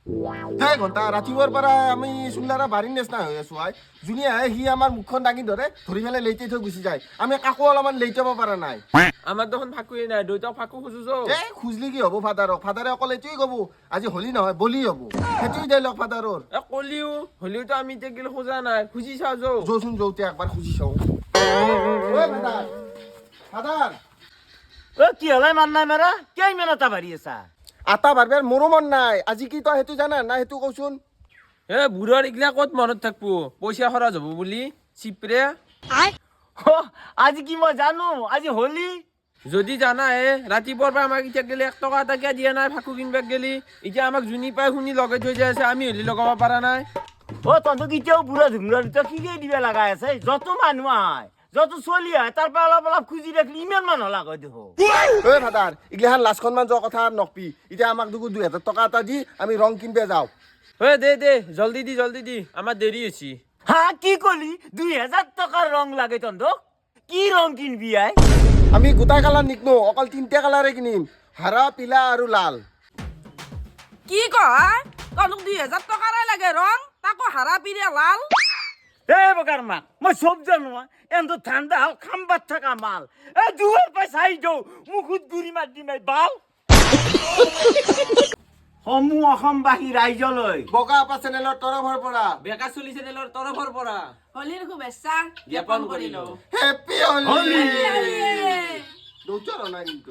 হে ঘণ্টা ৰাতিপুৱাৰ পৰা আমি চুলাৰা বাৰীৰ নিচিনা হৈ আছো আই যোনে আহে সি আমাৰ মুখখন দাঙি ধৰি পেলাই লেইটাই থৈ গুচি যায় আমি কাকো অলপমান লেইটাব পৰা নাই আমাৰ দেখোন ফাকুৱে নাই দেউতাক ফাকু খুজুছো খুজলি কি হ'ব ফাদাৰে অকল এইটোৱে ক'ব আজি হলি নহয় বলি হ'ব সেইটোৱে ডাইলগ ফাদাৰৰ হলিওতো আমি এতিয়া গিলে খোজা নাই খুজি চাও যৌচোন যৌতে একবাৰ খুজি চাওঁ ফাদাৰ কি হলাই মান নাই মাৰা কিয় ইমান এটা বাঢ়ি আছা আটা বাৰবাৰ মোৰো মন নাই আজি কি তই সেইটো জানা নাই সেইটো কওচোন বুঢ়াৰ এইগিলা ক'ত মনত থাকবো পইচা খৰচ হ'ব বুলি চিপৰে আজি কি মই জানো আজি হলি যদি জানা ৰাতিপুৱাৰ পৰা আমাক এতিয়া গেলি 1 টকা এটা দিয়া নাই ফাকু কিনবাক গেলি এতিয়া আমাক জুনি পাই শুনি লগাই থৈ যায় আছে আমি হলি লগাব পৰা নাই তহঁতক এতিয়াও বুঢ়া ধুমুৰা দুটা কি দিবা লগা আছে যত মানুহ আহে যত চলি আহে তাৰ পৰা অলপ খুজি ৰাখিলে ইমান মানুহ লাগা দেখো ফাদাৰ ইগিলাখান লাষ্টখনমান যোৱা কথা নকবি এতিয়া আমাক দুগু 2000 টকা এটা দি আমি ৰং কিনবে যাওঁ দে জলদি দি আমাৰ দেৰি হৈছে কি কলি 2000 টকাৰ ৰং লাগে তহঁতক কি ৰং কিনবি আই আমি গোটা কালাৰ নিকনো অকল 3টা কালাৰে কিনিম হাৰা পিলা আৰু লাল কি কয় তহঁতক 2000 টকাৰে লাগে ৰং তাকো হাৰা পিৰে লাল বগাৰ মাক মই চব জানো এন্ত ঠাণ্ডা হল খাম্বাত থকা মাল দুৱাৰ পইচা আহি যাও মুখত গুৰি মাত দি মাই বাল সমূহ অসমবাসী ৰাইজলৈ বগা আপা চেনেলৰ তৰফৰ পৰা বেকা চলি চেনেলৰ তৰফৰ পৰা হলিৰ শুভেচ্ছা জ্ঞাপন কৰিলো হেপী হলি হলি। দৌচৰ নাই কিন্তু